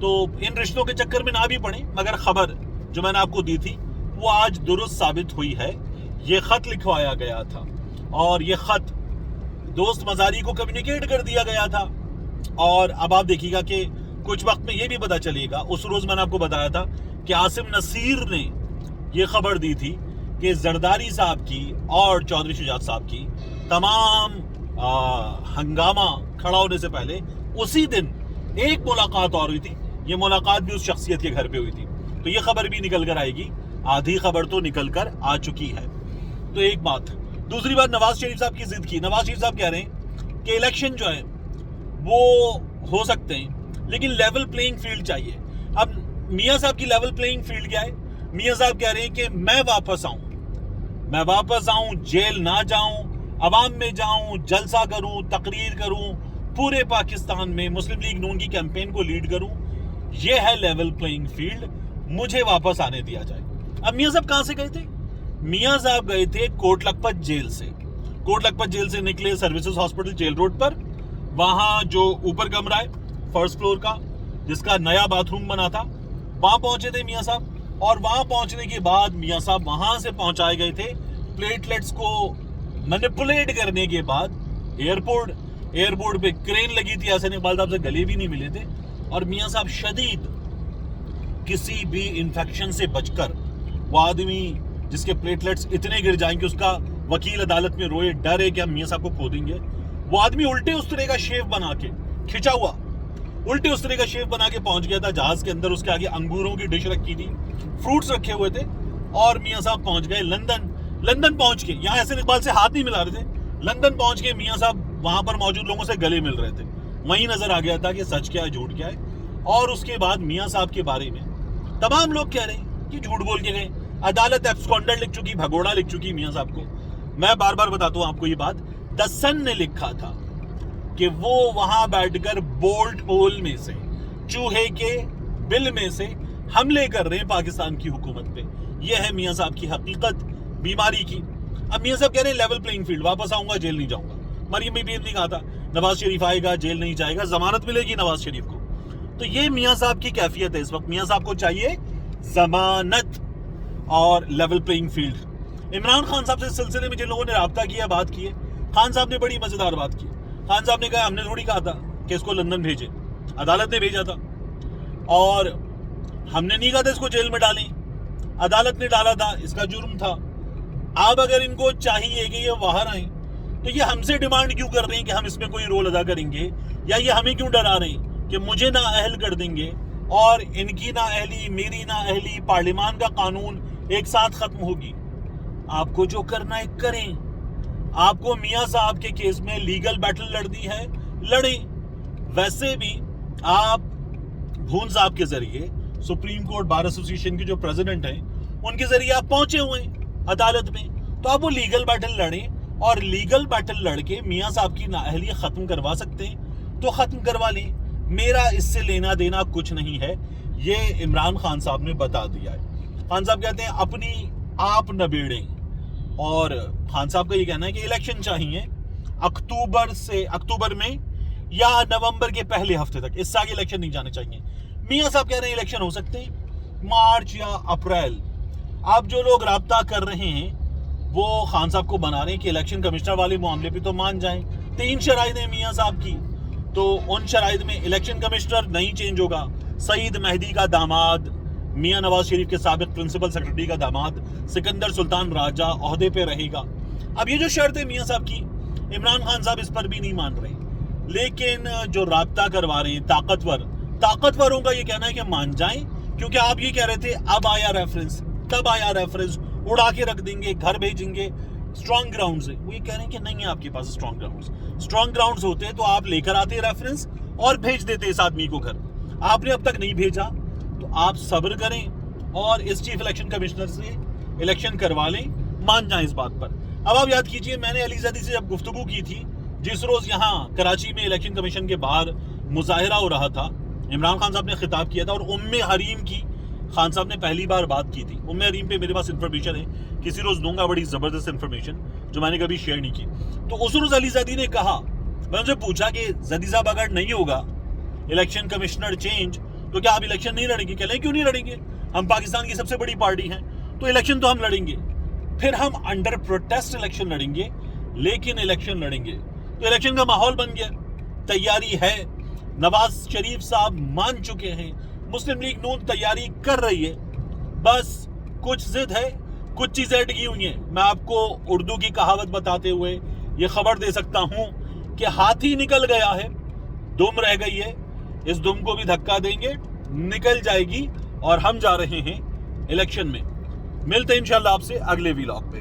تو ان رشتوں کے چکر میں نہ بھی پڑیں، مگر خبر جو میں نے آپ کو دی تھی وہ آج درست ثابت ہوئی ہے. یہ خط لکھوایا گیا تھا اور یہ خط دوست مزاری کو کمیونیکیٹ کر دیا گیا تھا. اور اب آپ دیکھیے گا کہ کچھ وقت میں یہ بھی پتا چلے گا. اس روز میں نے آپ کو بتایا تھا کہ عاصم نصیر نے یہ خبر دی تھی کہ زرداری صاحب کی اور چودھری شجاعت صاحب کی تمام ہنگامہ کھڑا ہونے سے پہلے اسی دن ایک ملاقات اور ہوئی تھی. یہ ملاقات بھی اس شخصیت کے گھر پہ ہوئی تھی. تو یہ خبر بھی نکل کر آئے گی. آدھی خبر تو نکل کر آ چکی ہے. تو ایک بات. دوسری بات، نواز شریف صاحب کی ضد کی. نواز شریف صاحب کہہ رہے ہیں کہ الیکشن جو ہے وہ ہو سکتے ہیں لیکن لیول پلینگ فیلڈ چاہیے. اب میاں صاحب کی لیول پلینگ فیلڈ کیا ہے؟ میاں صاحب کہہ رہے ہیں کہ میں واپس آؤں، جیل نہ جاؤں، عوام میں جاؤں، جلسہ کروں، تقریر کروں، پورے پاکستان میں مسلم لیگ نون کی کیمپین کو لیڈ کروں. یہ ہے لیول پلینگ فیلڈ، مجھے واپس آنے دیا جائے. اب میاں صاحب کہاں سے گئے تھے؟ میاں صاحب گئے تھے کوٹ لکھپت جیل سے. کوٹ لکھپت جیل سے نکلے سروسز ہاسپٹل جیل روڈ پر. وہاں جو اوپر کمرہ ہے فرسٹ فلور کا جس کا نیا باتھ روم بنا تھا، وہاں پہنچے تھے میاں صاحب. اور وہاں پہنچنے کے بعد میاں صاحب وہاں سے پہنچائے گئے تھے پلیٹلیٹس کو مینیپولیٹ کرنے کے بعد ایئرپورٹ پہ کرین لگی تھی. حسن اقبال صاحب سے گلے بھی نہیں ملے تھے. اور میاں صاحب شدید کسی بھی انفیکشن سے بچ کر، وہ آدمی جس کے پلیٹلیٹس اتنے گر جائیں کہ اس کا وکیل عدالت میں روئے، ڈر ہے کہ ہم میاں صاحب کو کھو دیں گے، وہ آدمی الٹے استرے کا شیف بنا کے کھچا ہوا الٹے استرے کا شیف بنا کے پہنچ گیا تھا جہاز کے اندر. اس کے آگے انگوروں کی ڈش رکھی تھی، فروٹس رکھے ہوئے تھے. اور میاں صاحب پہنچ گئے لندن پہنچ کے. یہاں حسن اقبال سے ہاتھ نہیں ملا رہے تھے، لندن پہنچ کے میاں صاحب وہاں پر موجود لوگوں سے گلے مل رہے تھے. وہیں نظر آ گیا تھا کہ سچ کیا ہے جھوٹ کیا ہے. اور اس کے بعد میاں صاحب کے بارے میں تمام لوگ کہہ رہے ہیں کہ جھوٹ بول کے گئے. عدالت ایبسکونڈر لکھ چکی، بھگوڑا لکھ چکی میاں صاحب کو. میں بار بار بتاتا ہوں آپ کو یہ بات. دی سن نے لکھا تھا کہ وہ وہاں بیٹھ کر بولٹ ہول میں سے، چوہے کے بل میں سے حملے کر رہے ہیں پاکستان کی حکومت پہ. یہ ہے میاں صاحب کی حقیقت بیماری کی. اب میاں صاحب کہہ رہے ہیں لیول پلینگ فیلڈ، واپس آؤں گا، جیل نہیں جاؤں گا. مریم بی بی نے کہا تھا نواز شریف آئے گا، جیل نہیں جائے گا، ضمانت ملے گی نواز شریف کو. تو یہ میاں صاحب کی کیفیت ہے اس وقت. میاں صاحب کو چاہیے ضمانت اور level playing field. Imran Khan صاحب سے اس سلسلے میں جن لوگوں نے رابطہ کیا، بات کی ہے، خان صاحب نے بڑی مزیدار بات کی. خان صاحب نے کہا ہم نے تھوڑی کہا تھا کہ اس کو لندن بھیجے، عدالت نے بھیجا تھا. اور ہم نے نہیں کہا تھا اس کو جیل میں ڈالیں، عدالت نے ڈالا تھا، اس کا جرم تھا. اب اگر ان کو چاہیے کہ یہ باہر آئیں تو یہ ہم سے ڈیمانڈ کیوں کر رہے ہیں کہ ہم اس میں کوئی رول ادا کریں گے، یا یہ ہمیں کیوں ڈرا رہے ہیں کہ مجھے نااہل کر دیں گے اور ان کی نااہلی، میری نااہلی، پارلیمان کا قانون ایک ساتھ ختم ہوگی. آپ کو جو کرنا ہے کریں. آپ کو میاں صاحب کے کیس میں لیگل بیٹل لڑنی ہے، لڑیں. ویسے بھی آپ بھون صاحب کے ذریعے، سپریم کورٹ بار ایسوسی ایشن کے جو پریزیڈنٹ ہیں، ان کے ذریعے آپ پہنچے ہوئے ہیں عدالت میں. تو آپ وہ لیگل بیٹل لڑیں، اور لیگل بیٹل لڑ کے میاں صاحب کی نااہلی ختم کروا سکتے ہیں تو ختم کروا لیں. میرا اس سے لینا دینا کچھ نہیں ہے. یہ عمران خان صاحب نے بتا دیا ہے. خان صاحب کہتے ہیں اپنی آپ نبیڑیں. اور خان صاحب کا یہ کہنا ہے کہ الیکشن چاہیے اکتوبر میں یا نومبر کے پہلے ہفتے تک، اس سے آگے الیکشن نہیں جانے چاہیے. میاں صاحب کہہ رہے ہیں الیکشن ہو سکتے ہیں مارچ یا اپریل. آپ جو لوگ رابطہ کر رہے ہیں وہ خان صاحب کو بنا رہے ہیں کہ الیکشن کمشنر والے معاملے پہ تو مان جائیں. 3 شرائط ہیں میاں صاحب کی، تو ان شرائط میں الیکشن کمشنر نہیں چینج ہوگا. سعید مہدی کا داماد، میاں نواز شریف کے سابق پرنسپل سیکرٹری کا داماد سکندر سلطان راجہ عہدے پہ رہے گا. اب یہ جو شرط ہے میاں صاحب کی، عمران خان صاحب اس پر بھی نہیں مان رہے. لیکن جو رابطہ کروا رہے ہیں طاقتوروں کا یہ کہنا ہے کہ مان جائیں، کیونکہ آپ یہ کہہ رہے تھے اب آیا ریفرنس، تب آیا ریفرنس، اڑا کے رکھ دیں گے، گھر بھیجیں گے. اسٹرانگ گراؤنڈز ہیں. وہ یہ کہہ رہے ہیں کہ نہیں ہے آپ کے پاس اسٹرانگ گراؤنڈز ہوتے تو آپ لے کر آتے ریفرنس اور بھیج دیتے اس آدمی کو گھر. آپ نے اب تک نہیں بھیجا تو آپ صبر کریں اور اس چیف الیکشن کمشنر سے الیکشن کروا لیں، مان جائیں اس بات پر. اب آپ یاد کیجئے میں نے علی زیدی سے جب گفتگو کی تھی، جس روز یہاں کراچی میں الیکشن کمیشن کے باہر مظاہرہ ہو رہا تھا، عمران خان صاحب نے خطاب کیا تھا اور ام حریم کی خان صاحب نے پہلی بار بات کی تھی. ام حریم پہ میرے پاس انفارمیشن ہے، کسی روز دوں گا، بڑی زبردست انفارمیشن جو میں نے کبھی شیئر نہیں کی. تو اس روز علی زیدی نے کہا، میں ان سے پوچھا کہ زیدی صاحب اگر نہیں ہوگا الیکشن کمشنر چینج تو کیا آپ الیکشن نہیں لڑیں گے؟ کہ لیں کیوں نہیں لڑیں گے، ہم پاکستان کی سب سے بڑی پارٹی ہیں، تو الیکشن تو ہم لڑیں گے، پھر ہم انڈر پروٹیسٹ الیکشن لڑیں گے، لیکن الیکشن لڑیں گے۔ تو الیکشن کا ماحول بن گیا، تیاری ہے، نواز شریف صاحب مان چکے ہیں، مسلم لیگ نون تیاری کر رہی ہے، بس کچھ ضد ہے، کچھ چیزیں اٹکی ہوئی ہیں۔ میں آپ کو اردو کی کہاوت بتاتے ہوئے یہ خبر دے سکتا ہوں کہ ہاتھی نکل گیا ہے، دم رہ گئی ہے، اس دم کو بھی دھکا دیں گے، نکل جائے گی، اور ہم جا رہے ہیں الیکشن میں۔ ملتے ہیں انشاءاللہ آپ سے اگلے ویلاگ پہ۔